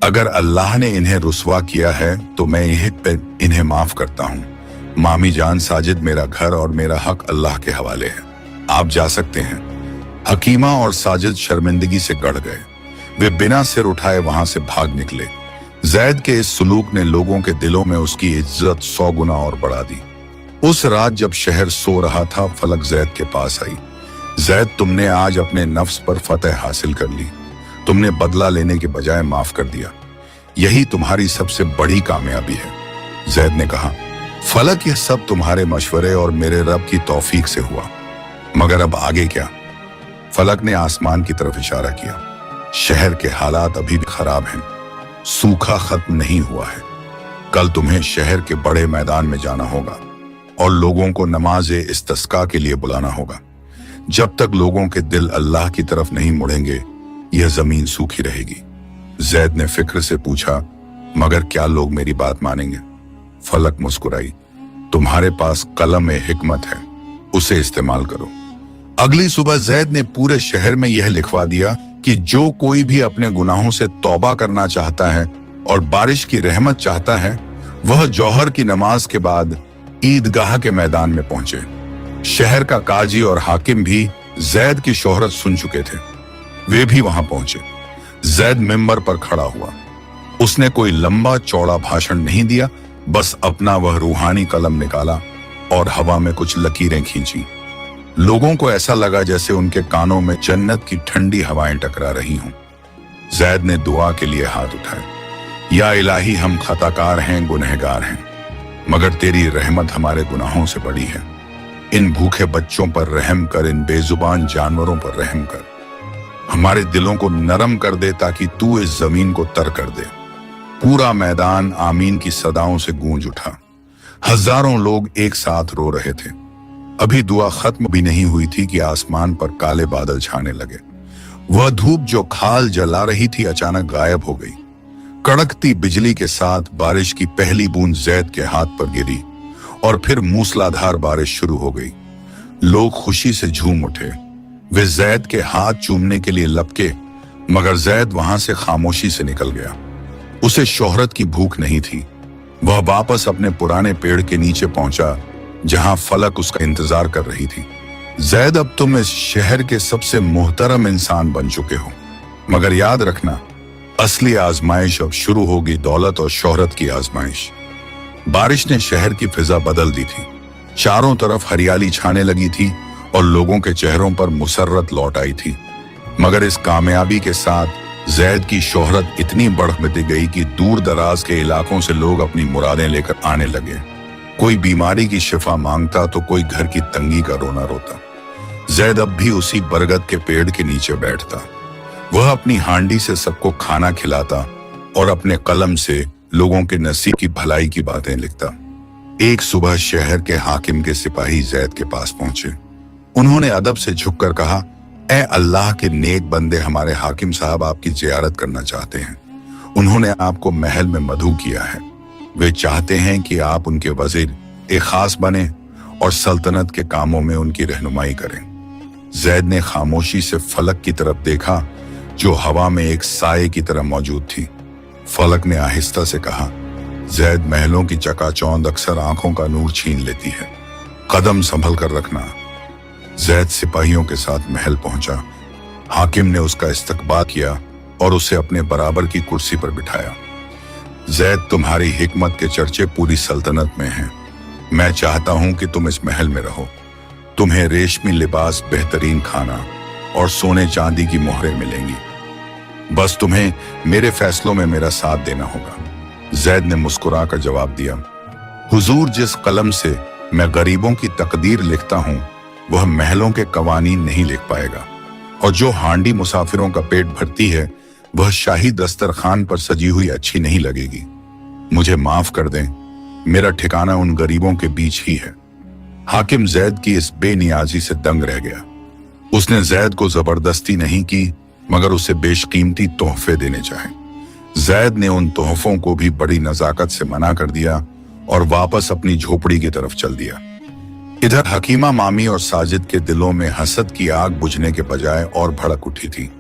अगर अल्लाह ने इन्हें रुस्वा किया है तो मैं इन्हें माफ करता हूं। मामी जान, साजिद मेरा घर और मेरा हक अल्लाह के हवाले है, आप जा सकते हैं। हकीमा और साजिद शर्मिंदगी से गड़ गए। वे बिना सिर उठाए वहां से भाग निकले। जैद के इस सुलूक ने लोगों के दिलों में उसकी इज्जत 100 गुना और बढ़ा दी। उस रात जब शहर सो रहा था, फलक जैद के पास आई। जैद, तुमने आज अपने नफ्स पर फतह हासिल कर ली। तुमने बदला लेने के बजाय माफ कर दिया। यही तुम्हारी सबसे बड़ी कामयाबी है। जैद ने कहा, फलक, यह सब तुम्हारे मशवरे और मेरे रब की तौफीक से हुआ, मगर अब आगे क्या? फलक ने आसमान की तरफ इशारा किया। शहर के हालात अभी भी खराब हैं। सूखा खत्म नहीं हुआ है। कल तुम्हें शहर के बड़े मैदान में जाना होगा और लोगों को नमाज इस्तिस्का के लिए बुलाना होगा। जब तक लोगों के दिल अल्लाह की तरफ नहीं मुड़ेंगे, यह जमीन सूखी रहेगी। जैद ने फिक्र से पूछा, मगर क्या लोग मेरी बात मानेंगे? फलक मुस्कुराई, तुम्हारे पास कलम हिकमत है, उसे इस्तेमाल करो। अगली सुबह जैद ने पूरे शहर में यह लिखवा दिया कि जो कोई भी अपने गुनाहों से तौबा करना चाहता है और बारिश की रहमत चाहता है, वह जौहर की नमाज के बाद ईदगाह के मैदान में पहुंचे। शहर का काजी और हाकिम भी जैद की शोहरत सुन चुके थे। वे भी वहां पहुंचे। जैद मिंबर पर खड़ा हुआ। उसने कोई लंबा चौड़ा भाषण नहीं दिया, बस अपना वह रूहानी कलम निकाला और हवा में कुछ लकीरें खींची। लोगों को ऐसा लगा जैसे उनके कानों में जन्नत की ठंडी हवाएं टकरा रही हों। जैद ने दुआ के लिए हाथ उठाए। या इलाही, हम खताकार हैं, गुनहगार हैं, मगर तेरी रहमत हमारे गुनाहों से बड़ी है। इन भूखे बच्चों पर रहम कर, इन बेजुबान जानवरों पर रहम कर। हमारे दिलों को नरम कर दे ताकि तू इस जमीन को तर कर दे। पूरा मैदान आमीन की सदाओं से गूंज उठा। हजारों लोग एक साथ रो रहे थे। अभी दुआ खत्म भी नहीं हुई थी कि आसमान पर काले बादल छाने लगे। वह धूप जो खाल जला रही थी अचानक गायब हो गई। कड़कती बिजली के साथ बारिश की पहली बूंद जैद के हाथ पर गिरी और फिर मूसलाधार बारिश शुरू हो गई। लोग खुशी से झूम उठे। वे जैद के हाथ चूमने के लिए लपके, मगर जैद वहां से खामोशी से निकल गया। उसे शोहरत की भूख नहीं थी। वह वापस अपने पुराने पेड़ के नीचे पहुंचा जहां फलक उसका इंतजार कर रही थी। जैद, अब तुम इस शहर के सबसे मोहतरम इंसान बन चुके हो, मगर याद रखना, असली आजमाइश अब शुरू होगी, दौलत और शोहरत की आजमाइश। बारिश ने शहर की फिजा बदल दी थी। चारों तरफ हरियाली छाने लगी थी और लोगों के चेहरों पर मुसर्रत लौट आई थी। मगर इस कामयाबी के साथ जैद की शोहरत इतनी बढ़ती गई कि दूर दराज के इलाकों से लोग अपनी मुरादें लेकर आने लगे। कोई बीमारी की शिफा मांगता तो कोई घर की तंगी का रोना रोता। जैद अब भी उसी बरगद के पेड़ के नीचे बैठता। वह अपनी हांडी से सबको खाना खिलाता और अपने कलम से लोगों के नसीब की भलाई की बातें लिखता। एक सुबह शहर के हाकिम के सिपाही जैद के पास पहुंचे। उन्होंने अदब से झुककर कहा, ए अल्लाह के नेक बंदे, हमारे हाकिम साहब आपकी जियारत करना चाहते हैं। उन्होंने आपको महल में मदऊ किया है। वे चाहते हैं कि आप उनके वजीर एक खास बने और सल्तनत के कामों में उनकी रहनुमाई करें। जैद ने खामोशी से फलक की तरफ देखा जो हवा में एक साये की तरह मौजूद थी। फलक ने आहिस्ता से कहा, जैद, महलों की चकाचौंध अक्सर आंखों का नूर छीन लेती है, कदम संभल कर रखना। जैद सिपाहियों के साथ महल पहुंचा। हाकिम ने उसका इस्तकबाल किया और उसे अपने बराबर की कुर्सी पर बिठाया। जैद, तुम्हारी हिकमत के चर्चे पूरी सल्तनत में हैं। मैं चाहता हूं कि तुम इस महल में रहो। तुम्हें रेशमी लिबास, बेहतरीन खाना और सोने चांदी की मोहरें मिलेंगी। बस तुम्हें मेरे फैसलों में मेरा साथ देना होगा। जैद ने मुस्कुरा कर जवाब दिया, हुजूर, जिस कलम से मैं गरीबों की तकदीर लिखता हूं वह महलों के कवानीन नहीं लिख पाएगा, और जो हांडी मुसाफिरों का पेट भरती है वह शाही दस्तरखान पर सजी हुई अच्छी नहीं लगेगी। मुझे माफ कर दें, मेरा ठिकाना उन गरीबों के बीच ही है। हाकिम जैद की इस बेनियाजी से दंग रह गया। उसने जैद को जबरदस्ती नहीं की, मगर उसे बेशकीमती तोहफे देने चाहे। जैद ने उन तोहफों को भी बड़ी नजाकत से मना कर दिया और वापस अपनी झोपड़ी की तरफ चल दिया। इधर हकीमा मामी और साजिद के दिलों में हसद की आग बुझने के बजाय और भड़क उठी थी।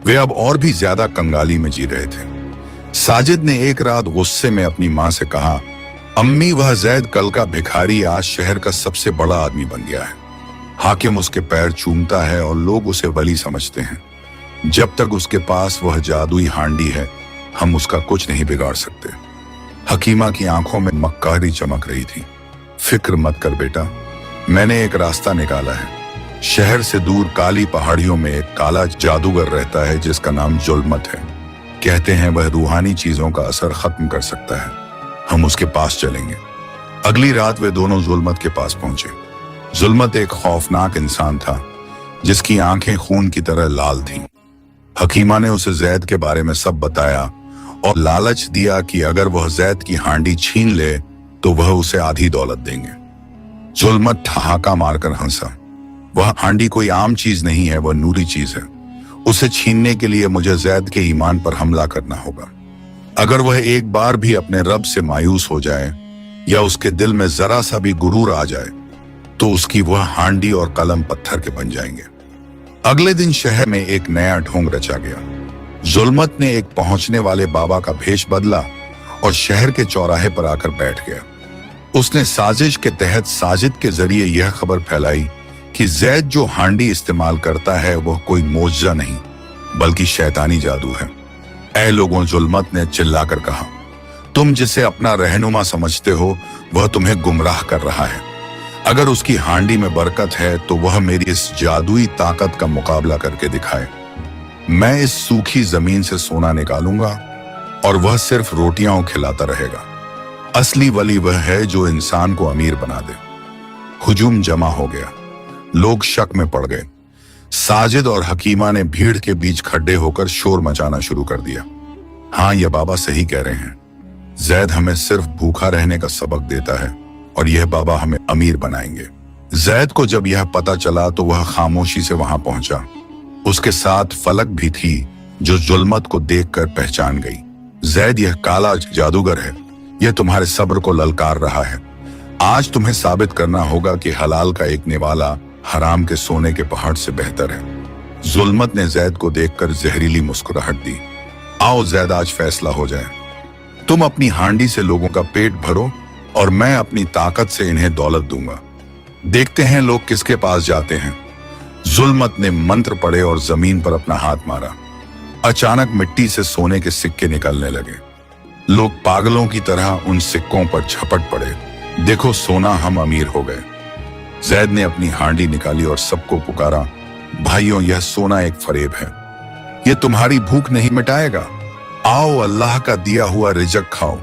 वे अब और भी ज्यादा कंगाली में जी रहे थे। साजिद ने एक रात गुस्से में अपनी मां से कहा, अम्मी, वह जैद कल का भिखारी आज शहर का सबसे बड़ा आदमी बन गया है। हाकिम उसके पैर चूमता है और लोग उसे वली समझते हैं। जब तक उसके पास वह जादुई हांडी है हम उसका कुछ नहीं बिगाड़ सकते। हकीमा की आंखों में मक्कारी चमक रही थी। फिक्र मत कर बेटा, मैंने एक रास्ता निकाला है। शहर से दूर काली पहाड़ियों में एक काला जादूगर रहता है जिसका नाम जुल्मत है। कहते हैं वह रूहानी चीजों का असर खत्म कर सकता है। हम उसके पास चलेंगे। अगली रात वे दोनों जुल्मत के पास पहुंचे। जुल्मत एक खौफनाक इंसान था जिसकी आंखें खून की तरह लाल थीं। हकीमा ने उसे जैद के बारे में सब बताया और लालच दिया कि अगर वह जैद की हांडी छीन ले तो वह उसे आधी दौलत देंगे। जुल्मत ठहाका मारकर हंसा। वह हांडी कोई आम चीज नहीं है, वह नूरी चीज है। उसे छीनने के लिए मुझे जैद के ईमान पर हमला करना होगा। अगर वह एक बार भी अपने रब से मायूस हो जाए या उसके दिल में जरा सा भी गुरूर आ जाए तो उसकी वह हांडी और कलम पत्थर के बन जाएंगे। अगले दिन शहर में एक नया ढोंग रचा गया। जुल्मत ने एक पहुंचने वाले बाबा का भेष बदला और शहर के चौराहे पर आकर बैठ गया। उसने साजिश के तहत साजिद के जरिए यह खबर फैलाई कि जैद जो हांडी इस्तेमाल करता है वह कोई मोजजा नहीं बल्कि शैतानी जादू है। ऐ लोगों, जुल्मत ने चिल्लाकर कहा, तुम जिसे अपना रहनुमा समझते हो वह तुम्हें गुमराह कर रहा है। अगर उसकी हांडी में बरकत है तो वह मेरी इस जादुई ताकत का मुकाबला करके दिखाए। मैं इस सूखी जमीन से सोना निकालूंगा और वह सिर्फ रोटियां खिलाता रहेगा। असली वली वह है जो इंसान को अमीर बना दे। हुजूम जमा हो गया। लोग शक में पड़ गए। साजिद और हकीमा ने भीड़ के बीच खड़े होकर शोर मचाना शुरू कर दिया। हाँ, यह बाबा सही कह रहे हैं। जैद हमें सिर्फ भूखा रहने का सबक देता है और यह बाबा हमें अमीर बनाएंगे। जैद को जब यह पता चला तो वह खामोशी से वहां पहुंचा। उसके साथ फलक भी थी जो जुल्मत को देखकर पहचान गई। जैद, यह काला जादूगर है। यह तुम्हारे सब्र को ललकार रहा है। आज तुम्हें साबित करना होगा कि हलाल का एक निवाला हराम के सोने के पहाड़ से बेहतर है। जुल्मत ने जैद को देखकर जहरीली मुस्कुराहट दी। आओ जैद, आज फैसला हो जाए। तुम अपनी हांडी से लोगों का पेट भरो और मैं अपनी ताकत से इन्हें दौलत दूंगा। देखते हैं लोग किसके पास जाते हैं। जुल्मत ने मंत्र पढ़े और जमीन पर अपना हाथ मारा। अचानक मिट्टी से सोने के सिक्के निकलने लगे। लोग पागलों की तरह उन सिक्कों पर झपट पड़े। देखो सोना, हम अमीर हो गए। जैद ने अपनी हांडी निकाली और सबको पुकारा, भाइयों, यह सोना एक फरेब है। यह तुम्हारी भूख नहीं मिटाएगा। आओ अल्लाह का दिया हुआ रिजक खाओ।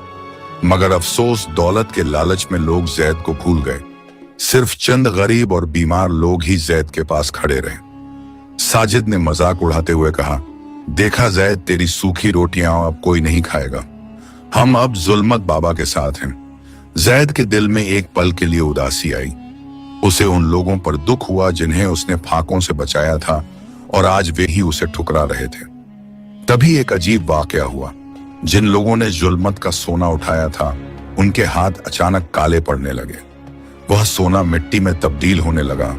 मगर अफसोस, दौलत के लालच में लोग जैद को भूल गए। सिर्फ चंद गरीब और बीमार लोग ही जैद के पास खड़े रहे। साजिद ने मजाक उड़ाते हुए कहा, देखा जैद, तेरी सूखी रोटियां अब कोई नहीं खाएगा। हम अब जुल्मत बाबा के साथ हैं। जैद के दिल में एक पल के लिए उदासी आई। उसे उन लोगों पर दुख हुआ जिन्हें उसने फाकों से बचाया था और आज वे ही उसे ठुकरा रहे थे। तभी एक अजीब वाकया हुआ। जिन लोगों ने जुल्मत का सोना उठाया था उनके हाथ अचानक काले पड़ने लगे। वह सोना मिट्टी में तब्दील होने लगा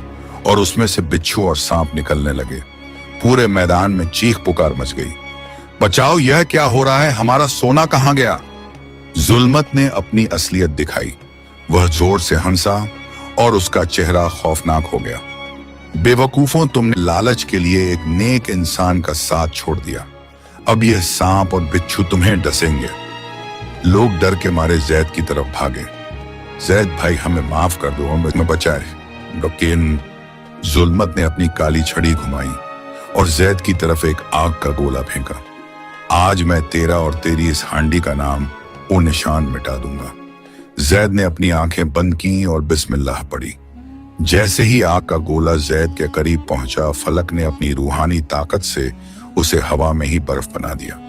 और उसमें से बिच्छू और सांप निकलने लगे। पूरे मैदान में चीख पुकार मच गई। बचाओ, यह क्या हो रहा है? हमारा सोना कहां गया? जुल्मत ने अपनी असलियत दिखाई। वह जोर से हंसा और उसका चेहरा खौफनाक हो गया। बेवकूफों, तुमने लालच के लिए एक नेक इंसान का साथ छोड़ दिया। अब यह सांप और बिच्छू तुम्हें डसेंगे। लोग डर के मारे जैद की तरफ भागे। जैद भाई हमें माफ कर दो, हमें बचाए। लेकिन जुल्मत ने अपनी काली छड़ी घुमाई और जैद की तरफ एक आग का गोला फेंका। आज मैं तेरा और तेरी इस हांडी का नाम वो निशान मिटा दूंगा। जैद ने अपनी आंखें बंद की और बिस्मिल्लाह पढ़ी। जैसे ही आग का गोला जैद के करीब पहुंचा, फलक ने अपनी रूहानी ताकत से उसे हवा में ही बर्फ बना दिया।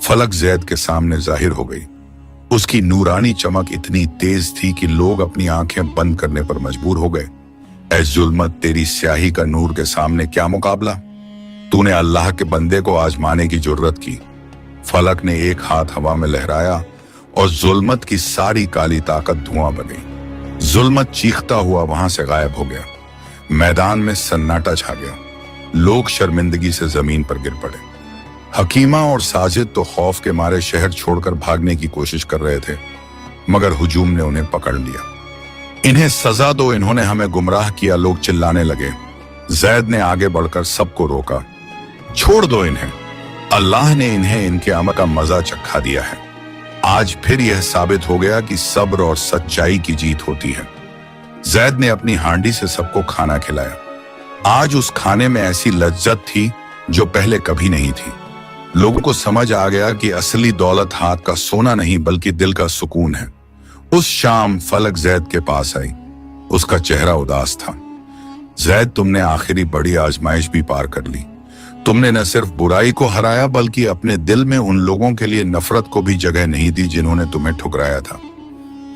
फलक जैद के सामने जाहिर हो गई। उसकी नूरानी चमक इतनी तेज थी कि लोग अपनी आंखें बंद करने पर मजबूर हो गए। ऐ जुल्मत, तेरी स्याही का नूर के सामने क्या मुकाबला। तूने अल्लाह के बंदे को आजमाने की जुर्रत की। फलक ने एक हाथ हवा में लहराया और जुल्मत की सारी काली ताकत धुआं बन गई। जुल्मत चीखता हुआ वहां से गायब हो गया। मैदान में सन्नाटा छा गया। लोग शर्मिंदगी से जमीन पर गिर पड़े। हकीमा और साजिद तो खौफ के मारे शहर छोड़कर भागने की कोशिश कर रहे थे, मगर हुजूम ने उन्हें पकड़ लिया। इन्हें सजा दो, इन्होंने हमें गुमराह किया, लोग चिल्लाने लगे। जैद ने आगे बढ़कर सबको रोका। छोड़ दो इन्हें, अल्लाह ने इन्हें इनके अमल का मजा चखा दिया है। आज फिर यह साबित हो गया कि सब्र और सच्चाई की जीत होती है। जैद ने अपनी हांडी से सबको खाना खिलाया। आज उस खाने में ऐसी लज्जत थी जो पहले कभी नहीं थी। लोगों को समझ आ गया कि असली दौलत हाथ का सोना नहीं बल्कि दिल का सुकून है। उस शाम फलक जैद के पास आई। उसका चेहरा उदास था। जैद, तुमने आखिरी बड़ी आजमाइश भी पार कर ली। तुमने न सिर्फ बुराई को हराया बल्कि अपने दिल में उन लोगों के लिए नफरत को भी जगह नहीं दी जिन्होंने तुम्हें ठुकराया था।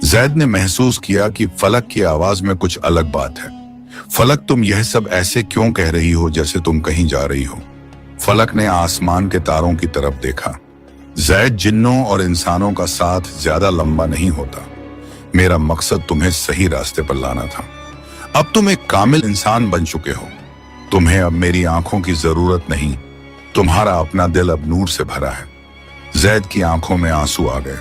जैद ने महसूस किया कि फलक की आवाज में कुछ अलग बात है। फलक, तुम यह सब ऐसे क्यों कह रही हो जैसे तुम कहीं जा रही हो? फलक ने आसमान के तारों की तरफ देखा। जैद, जिन्नों और इंसानों का साथ ज्यादा लंबा नहीं होता। मेरा मकसद तुम्हें सही रास्ते पर लाना था। अब तुम एक कामिल इंसान बन चुके हो। तुम्हें अब मेरी आंखों की जरूरत नहीं। तुम्हारा अपना दिल अब नूर से भरा है। जैद की आंखों में आंसू आ गए।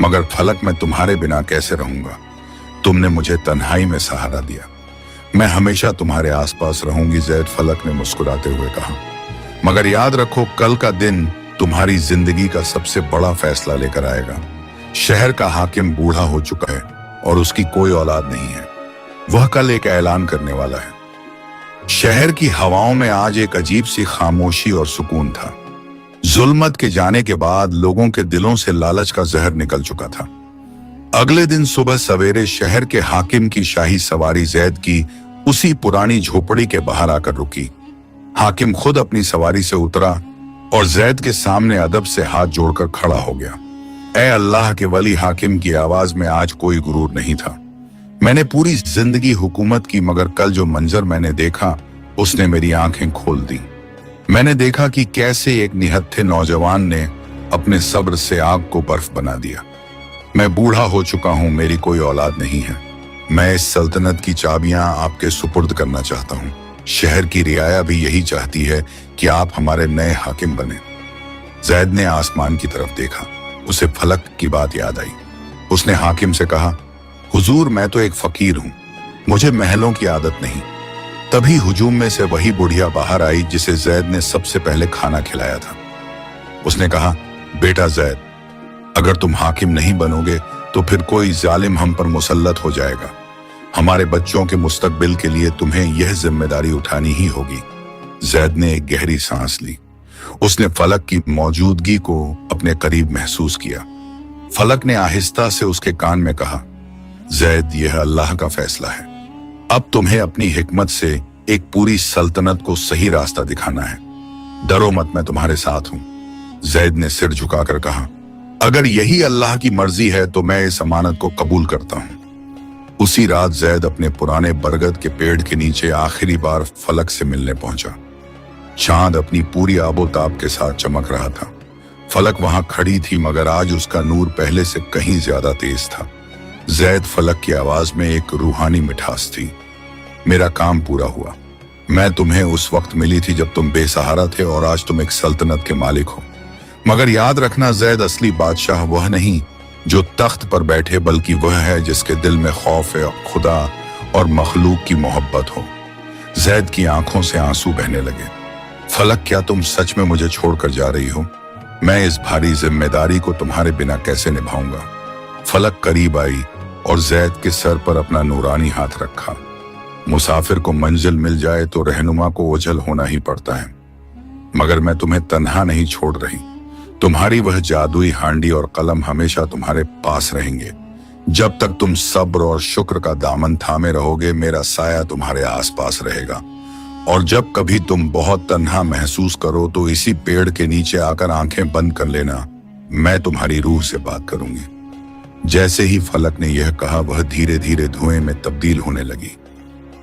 मगर फलक, मैं तुम्हारे बिना कैसे रहूंगा? तुमने मुझे तन्हाई में सहारा दिया। मैं हमेशा तुम्हारे आसपास रहूंगी, जैद, फलक ने मुस्कुराते हुए कहा। मगर याद रखो, कल का दिन तुम्हारी जिंदगी का सबसे बड़ा फैसला लेकर आएगा। शहर का हाकिम बूढ़ा हो चुका है और उसकी कोई औलाद नहीं है। वह कल एक ऐलान करने वाला है। शहर की हवाओं में आज एक अजीब सी खामोशी और सुकून था। जुल्मत के जाने के बाद लोगों के दिलों से लालच का जहर निकल चुका था। अगले दिन सुबह सवेरे शहर के हाकिम की शाही सवारी जैद की उसी पुरानी झोपड़ी के बाहर आकर रुकी। हाकिम खुद अपनी सवारी से उतरा और जैद के सामने अदब से हाथ जोड़कर खड़ा हो गया। ऐ अल्लाह के वली, हाकिम की आवाज में आज कोई गुरूर नहीं था। मैंने पूरी जिंदगी हुकूमत की, मगर कल जो मंजर मैंने देखा उसने मेरी आंखें खोल दी। मैंने देखा कि कैसे एक निहत्थे नौजवान ने अपने सब्र से आग को बर्फ बना दिया। मैं बूढ़ा हो चुका हूं, मेरी कोई औलाद नहीं है। मैं इस सल्तनत की चाबियां आपके सुपुर्द करना चाहता हूं। शहर की रियाया भी यही चाहती है कि आप हमारे नए हाकिम बने। जैद ने आसमान की तरफ देखा। उसे फलक की बात याद आई। उसने हाकिम से कहा, हुजूर, मैं तो एक फकीर हूं, मुझे महलों की आदत नहीं। तभी हुजूम में से वही बुढ़िया बाहर आई जिसे जैद ने सबसे पहले खाना खिलाया था। उसने कहा, बेटा जैद, अगर तुम हाकिम नहीं बनोगे तो फिर कोई जालिम हम पर मुसल्लत हो जाएगा। हमारे बच्चों के मुस्तकबिल के लिए तुम्हें यह जिम्मेदारी उठानी ही होगी। जैद ने एक गहरी सांस ली। उसने फलक की मौजूदगी को अपने करीब महसूस किया। फलक ने आहिस्ता से उसके कान में कहा, जैद, यह अल्लाह का फैसला है। अब तुम्हें अपनी हिकमत से एक पूरी सल्तनत को सही रास्ता दिखाना है। डरो मत, मैं तुम्हारे साथ हूं। जैद ने सिर झुकाकर कहा, अगर यही अल्लाह की मर्जी है तो मैं इस अमानत को कबूल करता हूं। उसी रात जैद अपने पुराने बरगद के पेड़ के नीचे आखिरी बार फलक से मिलने पहुंचा। चांद अपनी पूरी आबोताब के साथ चमक रहा था। फलक वहां खड़ी थी, मगर आज उसका नूर पहले से कहीं ज्यादा तेज था। जैद, फलक की आवाज में एक रूहानी मिठास थी। मेरा काम पूरा हुआ। मैं तुम्हें उस वक्त मिली थी जब तुम बेसहारा थे और आज तुम एक सल्तनत के मालिक हो। मगर याद रखना जैद, असली बादशाह वह नहीं जो तख्त पर बैठे, बल्कि वह है जिसके दिल में खौफ है खुदा और मखलूक की मोहब्बत हो। जैद की आंखों से आंसू बहने लगे। फलक, क्या तुम सच में मुझे छोड़कर जा रही हो? मैं इस भारी जिम्मेदारी को तुम्हारे बिना कैसे निभाऊंगा? फलक करीब आई और जैद के सर पर अपना नूरानी हाथ रखा। मुसाफिर को मंजिल मिल जाए तो रहनुमा को ओझल होना ही पड़ता है, मगर मैं तुम्हें तन्हा नहीं छोड़ रही। तुम्हारी वह जादुई हांडी और कलम हमेशा तुम्हारे पास रहेंगे। जब तक तुम सब्र और शुक्र का दामन थामे रहोगे, मेरा साया तुम्हारे आसपास रहेगा। और जब कभी तुम बहुत तन्हा महसूस करो तो इसी पेड़ के नीचे आकर आंखें बंद कर लेना, मैं तुम्हारी रूह से बात करूंगी। जैसे ही फलक ने यह कहा, वह धीरे धीरे धुएं में तब्दील होने लगी।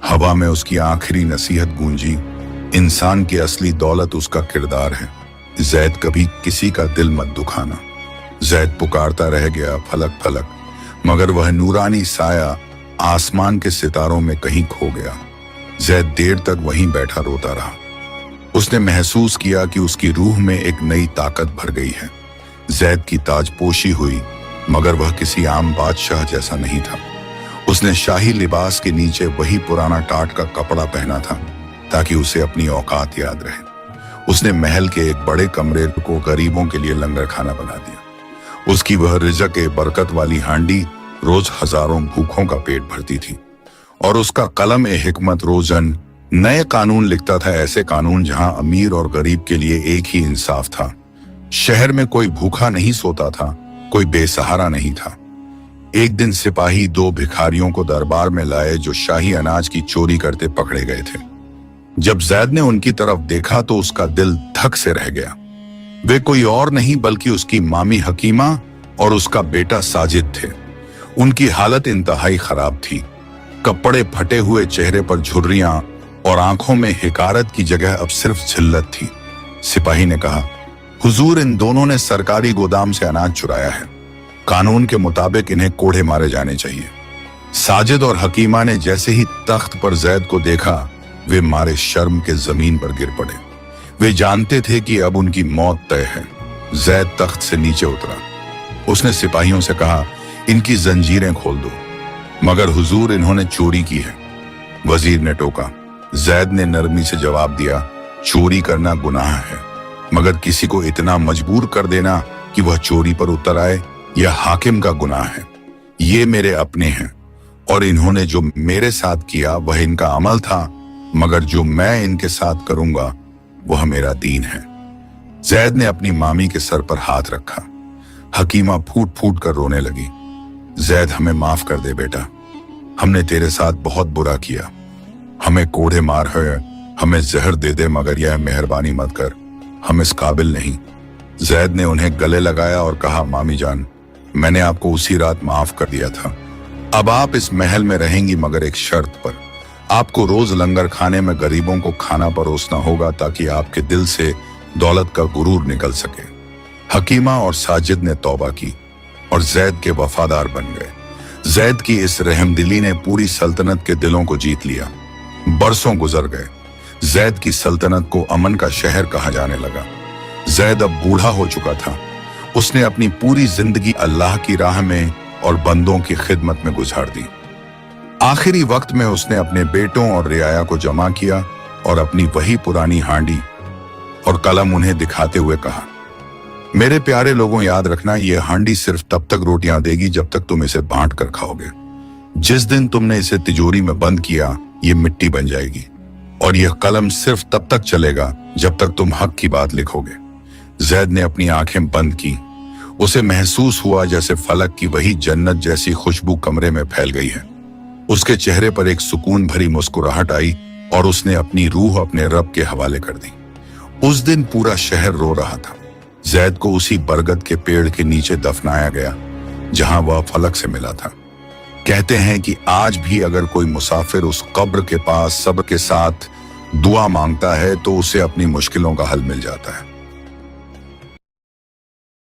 हवा में उसकी आखिरी नसीहत गूंजी, इंसान की असली दौलत उसका किरदार है। जैद, कभी किसी का दिल मत दुखाना। जैद पुकारता रह गया, फलक फलक, मगर वह नूरानी साया आसमान के सितारों में कहीं खो गया। जैद देर तक वहीं बैठा रोता रहा। उसने महसूस किया कि उसकी रूह में एक नई ताकत भर गई है। जैद की ताजपोशी हुई, मगर वह किसी आम बादशाह जैसा नहीं था। उसने शाही लिबास के नीचे वही पुराना टाट का कपड़ा पहना था, ताकि उसे अपनी औकात याद रहे। उसने महल के एक बड़े कमरे को गरीबों के लिए लंगर खाना बना दिया। उसकी वह रिज़्क़ बरकत वाली हांडी रोज हजारों भूखों का पेट भरती थी, और उसका कलम हिकमत रोजन नए कानून लिखता था, ऐसे कानून जहां अमीर और गरीब के लिए एक ही इंसाफ था। शहर में कोई भूखा नहीं सोता था, कोई बेसहारा नहीं था। एक दिन सिपाही दो भिखारियों को दरबार में लाए जो शाही अनाज की चोरी करते पकड़े गए थे। जब जैद ने उनकी तरफ देखा तो उसका दिल धक से रह गया। वे कोई और नहीं बल्कि उसकी मामी हकीमा और उसका बेटा साजिद थे। उनकी हालत इंतहाई खराब थी। कपड़े फटे हुए, चेहरे पर झुर्रियां और आंखों में हिकारत की जगह अब सिर्फ जिल्लत थी। सिपाही ने कहा, हुजूर, इन दोनों ने सरकारी गोदाम से अनाज चुराया है। कानून के मुताबिक इन्हें कोड़े मारे जाने चाहिए। साजिद और हकीमा ने जैसे ही तख्त पर जैद को देखा, वे मारे शर्म के जमीन पर गिर पड़े। वे जानते थे कि अब उनकी मौत तय है। जैद तख्त से नीचे उतरा। उसने सिपाहियों से कहा, इनकी जंजीरें खोल दो। मगर हुजूर, इन्होंने चोरी की है। वजीर ने टोका। जैद ने नरमी से जवाब दिया, चोरी करना गुनाह है, मगर किसी को इतना मजबूर कर देना कि वह चोरी पर उतर आए, यह हाकिम का गुनाह है। ये मेरे अपने हैं, और इन्होंने जो मेरे साथ किया वह इनका अमल था, मगर जो मैं इनके साथ करूंगा वह मेरा दीन है। जैद ने अपनी मामी के सर पर हाथ रखा। हकीमा फूट फूट कर रोने लगी। जैद, हमें माफ कर दे बेटा, हमने तेरे साथ बहुत बुरा किया। हमें कोड़े मार है, हमें जहर दे दे, मगर यह मेहरबानी मत कर, हम इस काबिल नहीं। जैद ने उन्हें गले लगाया और कहा, मामी जान, मैंने आपको उसी रात माफ कर दिया था। अब आप इस महल में रहेंगी, मगर एक शर्त पर। आपको रोज लंगर खाने में गरीबों को खाना परोसना होगा, ताकि आपके दिल से दौलत का गुरूर निकल सके। हकीमा और साजिद ने तौबा की और जैद के वफादार बन गए। जैद की इस रहमदिली ने पूरी सल्तनत के दिलों को जीत लिया। बरसों गुजर गए। जैद की सल्तनत को अमन का शहर कहा जाने लगा। जैद अब बूढ़ा हो चुका था। उसने अपनी पूरी जिंदगी अल्लाह की राह में और बंदों की खिदमत में गुजार दी। आखिरी वक्त में उसने अपने बेटों और रियाया को जमा किया और अपनी वही पुरानी हांडी और कलम उन्हें दिखाते हुए कहा, मेरे प्यारे लोगों, याद रखना, यह हांडी सिर्फ तब तक रोटियां देगी जब तक तुम इसे बांट कर खाओगे। जिस दिन तुमने इसे तिजोरी में बंद किया, ये मिट्टी बन जाएगी, और यह कलम सिर्फ तब तक चलेगा जब तक तुम हक की बात लिखोगे। जैद ने अपनी आंखें बंद की। उसे महसूस हुआ जैसे फलक की वही जन्नत जैसी खुशबू कमरे में फैल गई है। उसके चेहरे पर एक सुकून भरी मुस्कुराहट आई और उसने अपनी रूह अपने रब के हवाले कर दी। उस दिन पूरा शहर रो रहा था। जैद को उसी बरगद के पेड़ के नीचे दफनाया गया जहां वह फलक से मिला था। कहते हैं कि आज भी अगर कोई मुसाफिर उस कब्र के पास सब्र के साथ दुआ मांगता है तो उसे अपनी मुश्किलों का हल मिल जाता है।